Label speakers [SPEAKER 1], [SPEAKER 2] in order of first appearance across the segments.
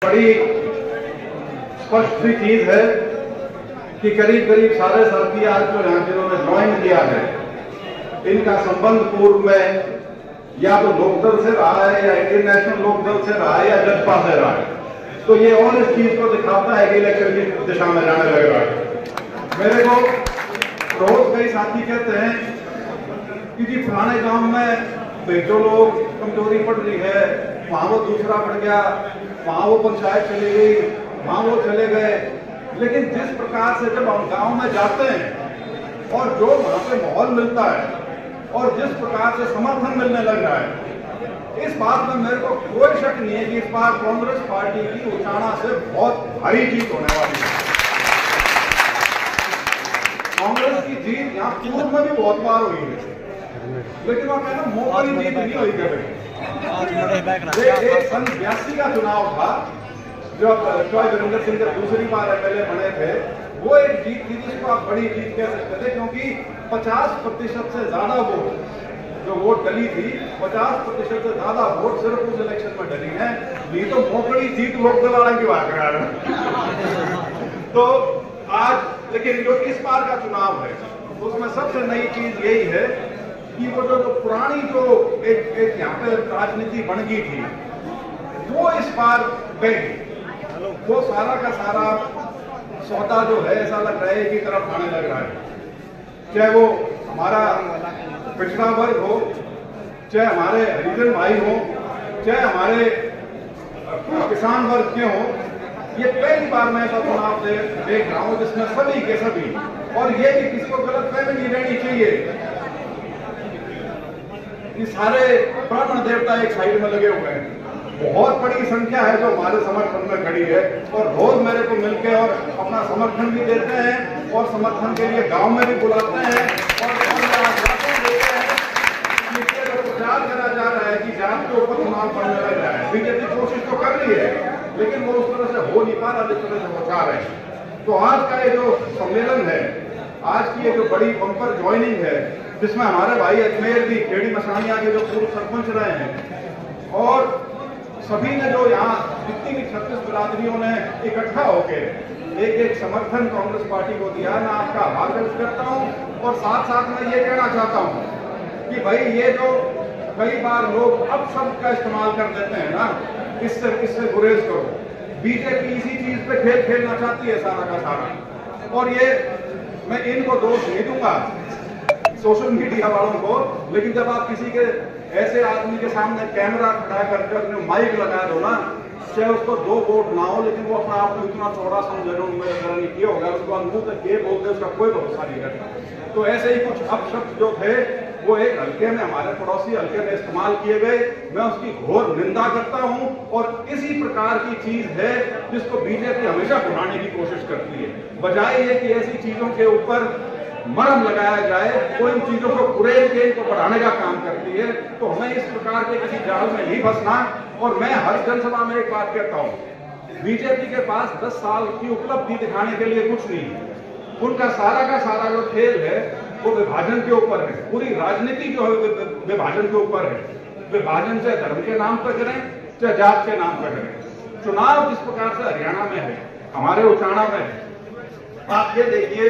[SPEAKER 1] बड़ी स्पष्ट सी चीज है कि करीब करीब सारे साथी आज जो यहाँ जिन्होंने ज्वाइन किया है, इनका संबंध पूर्व में या तो लोकदल से रहा है या इंडियन नेशनल लोकदल से रहा है या जसपा से रहा है। तो ये और इस चीज को दिखाता है कि इलेक्शन की दिशा में जाने लग रहा है। मेरे को रोज कई साथी कहते हैं कि जी फलाने गांव में जो लोग कमजोरी पड़ रही है, वहां वो दूसरा पड़ गया, वहां वो पंचायत चली गई, वहां वो चले गए। लेकिन जिस प्रकार से जब हम गांव में जाते हैं और जो वहां पे माहौल मिलता है और जिस प्रकार से समर्थन मिलने लग रहा है, इस बात में मेरे को कोई शक नहीं है कि इस बार कांग्रेस पार्टी की उचाना से बहुत भारी जीत होने वाली है। कांग्रेस की जीत यहाँ पूर्व में भी बहुत बार हुई है, लेकिन वह कहना मोहरी जीत नहीं हुई कभी। सन 82 का चुनाव था जब चौधरी वीरेंद्र सिंह जब दूसरी बार एमएलए बने थे, वो एक जीत थी जिसको आप बड़ी जीत कह सकते थे, क्योंकि 50% से ज्यादा वोट जो वोट डली थी, 50% से ज्यादा वोट सिर्फ उस इलेक्शन में डली है। नहीं तो मोकड़ी जीत लोकदल वाला की बात करा रहे। तो आज लेकिन जो इस बार का चुनाव है उसमें सबसे नई चीज यही है कि वो जो पुरानी जो एक यहाँ पे राजनीति बन गई थी, वो इस बार गई। वो सारा का सारा सौदा जो है ऐसा लग रहा है की तरफ आने लग रहा है। चाहे वो हमारा पिछड़ा वर्ग हो, चाहे हमारे हरिजन भाई हो, चाहे हमारे किसान वर्ग के हो, ये पहली बार मैं ऐसा चुनाव देख रहा हूं जिसमें सभी के सभी, और ये भी किसी को गलतफहमी नहीं रहनी चाहिए कि सारे ब्राह्मण देवता एक साइड में लगे हुए हैं। बहुत बड़ी संख्या है जो हमारे समर्थन में खड़ी है और रोज मेरे को मिलके और अपना समर्थन भी देते हैं और समर्थन के लिए गांव में भी बुलाते हैं और प्रचार करा जा रहा है कि जात के ऊपर चुनाव करने लग रहा है। बीजेपी कोशिश तो कर रही है, लेकिन वो उस तरह से हो नहीं पा रहा जिस तरह से वो चाह रहे हैं। तो आज का ये जो सम्मेलन है, आज की ये जो बड़ी बम्पर ज्वाइनिंग है, जिसमें हमारे भाई अजमेर भी खेड़ी मसानिया के जो पूर्व सरपंच रहे हैं और सभी ने जो यहाँ जितनी भी 36 बिरादरियों ने इकट्ठा होकर एक समर्थन कांग्रेस पार्टी को दिया, मैं आपका आभार व्यक्त करता हूँ। और साथ साथ मैं ये कहना चाहता हूँ कि भाई ये जो कई बार लोग अब शब्द का इस्तेमाल कर देते हैं ना, इससे गुरेज करो। बीजेपी इसी चीज पे खेल खेलना चाहती है सारा का सारा, और ये मैं इनको दोष नहीं दूंगा सोशल मीडिया वालों को, लेकिन जब आप किसी के ऐसे आदमी के सामने कैमरा खड़ा करके माइक लगा दो ना, चाहे उसको 2 वोट ना हो, लेकिन वो अपना आप को इतना चौड़ा समझ नहीं किया होगा, उसको मुंह तक ये बोलते उसका कोई भरोसा नहीं करता। तो ऐसे ही कुछ अपशब्द जो थे वो एक हल्के में हमारे पड़ोसी हल्के में इस्तेमाल किए गए, मैं उसकी घोर निंदा करता हूं। और इसी प्रकार की चीज है जिसको बीजेपी हमेशा बढ़ाने की कोशिश करती है, बजाय ये कि ऐसी चीजों के ऊपर मरहम लगाया जाए, वो इन चीजों को कुरेद के इनको बढ़ाने का काम करती है। तो हमें इस प्रकार के किसी जाल में नहीं फंसना। और मैं हर जनसभा में एक बात कहता हूँ, बीजेपी के पास 10 साल की उपलब्धि दिखाने के लिए कुछ नहीं है। उनका सारा का सारा जो खेल है वो विभाजन के ऊपर है, पूरी राजनीति जो है विभाजन के ऊपर है। विभाजन से धर्म के नाम पर करें चाहे जात के नाम पर करें। चुनाव जिस प्रकार से हरियाणा में है, हमारे उचाना में है, आप ये देखिए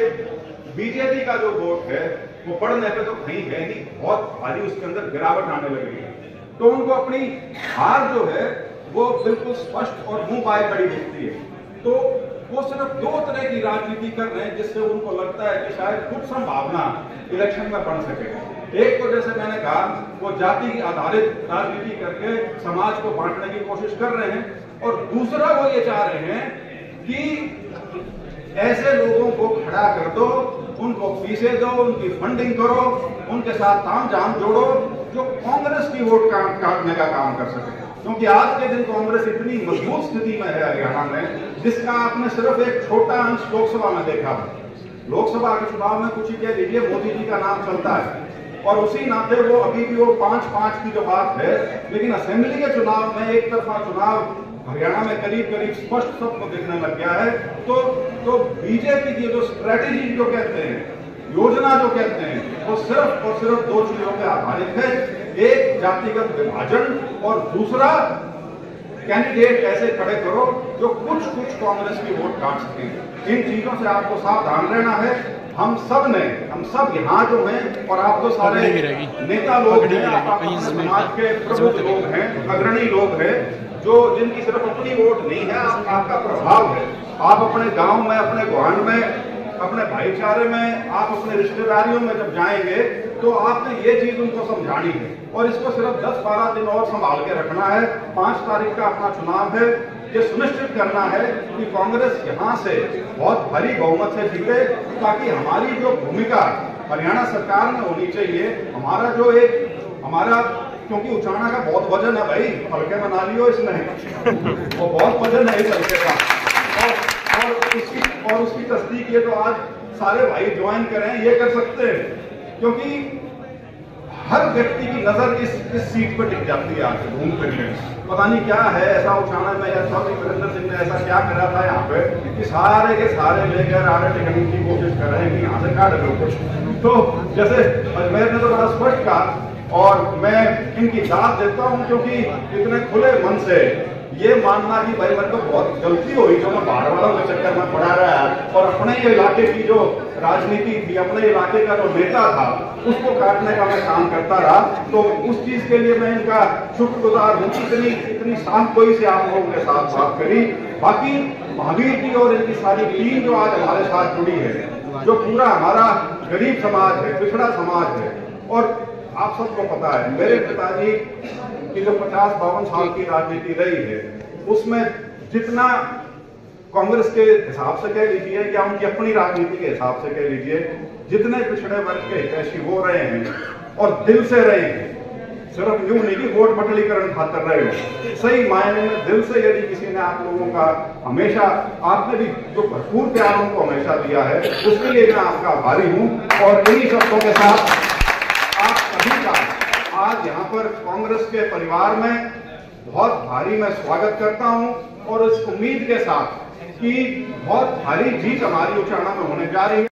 [SPEAKER 1] बीजेपी का जो वोट है वो पढ़ने पे तो कहीं है नहीं, बहुत भारी उसके अंदर गिरावट आने लग रही है। तो उनको अपनी हार जो है वो बिल्कुल स्पष्ट और मुंह बाय खड़ी दिखती है। तो वो सिर्फ 2 तरह की राजनीति कर रहे हैं जिससे उनको लगता है कि शायद कुछ संभावना इलेक्शन में बन सके। एक तो जैसे मैंने कहा, वो जाति आधारित राजनीति करके समाज को बांटने की कोशिश कर रहे हैं, और दूसरा वो ये चाह रहे हैं कि ऐसे लोगों को खड़ा कर दो, उनको फीसे दो, उनकी फंडिंग करो, उनके साथ ताम झाम जोड़ो जो कांग्रेस की वोट काटने का काम कर सके। क्योंकि आज के दिन कांग्रेस इतनी मजबूत स्थिति में है हरियाणा में, जिसका आपने सिर्फ एक छोटा अंश लोकसभा में देखा। लोकसभा के चुनाव में कुछ ही कह लीजिए मोदी जी का नाम चलता है और उसी नाते वो अभी भी वो 5-5 की जो बात है, लेकिन असेंबली के चुनाव में एक तरफा चुनाव हरियाणा में करीब करीब स्पष्ट सबको दिखने लग गया है। तो बीजेपी की जो स्ट्रेटेजी जो कहते हैं, योजना जो कहते हैं, वो सिर्फ और सिर्फ 2 चीजों पर आधारित है। एक जातिगत विभाजन और दूसरा कैंडिडेट ऐसे खड़े करो जो कुछ कांग्रेस की वोट काट सके। इन चीजों से आपको सावधान रहना है। हम सब यहाँ जो हैं, और आप तो सारे नेता लोग हैं, आप अपने समाज के प्रमुख लोग हैं, अग्रणी लोग हैं, जो जिनकी सिर्फ अपनी वोट नहीं है, आपका प्रभाव है। आप अपने गांव में, अपने गुआंढ में, अपने भाईचारे में, आप अपने रिश्तेदारियों में जब जाएंगे तो आपने ये चीज उनको समझानी है, और इसको सिर्फ 10-12 दिन और संभाल के रखना है। 5 तारीख का अपना चुनाव है। ये सुनिश्चित करना है कि कांग्रेस यहाँ से बहुत भारी बहुमत से जीते, ताकि हमारी जो भूमिका हरियाणा सरकार में होनी चाहिए, हमारा क्योंकि उचाना का बहुत वजन है भाई, हल्के में ना लियो इसमें वो बहुत वजन है इस हल्के का, और उसकी तस्दीक ये तो आज सारे भाई ज्वाइन करें, ये कर सकते हैं, क्योंकि हर व्यक्ति की नजर इस सीट पर टिक जाती है। आज घूम फिर पता नहीं क्या है ऐसा उठाना में, या स्वामी वीरेंद्र सिंह ने ऐसा क्या करा था यहाँ पे कि सारे के सारे लेकर आगे टिकने की कोशिश कर रहे हैं कि यहाँ से काट दो कुछ। तो जैसे अजमेर ने तो बड़ा स्पष्ट कहा, और मैं इनकी दाद देता हूँ, क्योंकि इतने खुले मन से ये मानना कि भाई मेरे को बहुत गलती हुई जो मैं बाहर वालों के चक्कर में पड़ा रहा है, और अपने ही इलाके की जो राजनीति थी, अपने इलाके का जो नेता था, उसको काटने का मैं काम करता रहा। तो उस चीज के लिए मैं इनका शुक्रगुजार हूँ। इतनी साफ कोई से आप लोगों के साथ बात करी। बाकी महावीर जी और इनकी सारी टीम जो आज हमारे साथ जुड़ी है, जो पूरा हमारा गरीब समाज है, पिछड़ा समाज है, और आप सबको पता है मेरे पिताजी की जो 50-52 साल की राजनीति रही है, उसमें जितना कांग्रेस के हिसाब से कह लीजिए या उनकी अपनी राजनीति के हिसाब से कह लीजिए, जितने पिछड़े वर्ग के हितैषी वो रहे हैं और दिल से रहे हैं, सिर्फ यूं नहीं कि वोट बटलीकरण खातर रहे हो, सही मायने में दिल से यदि किसी ने आप लोगों का हमेशा, आपने भी जो भरपूर प्यार उनको हमेशा दिया है, उसके लिए मैं आपका आभारी हूं। और इन्हीं शब्दों के साथ आप सभी का आज यहाँ पर कांग्रेस के परिवार में बहुत भारी मैं स्वागत करता हूं, और इस उम्मीद के साथ कि बहुत भारी जीत हमारी उचाना में होने जा रही है।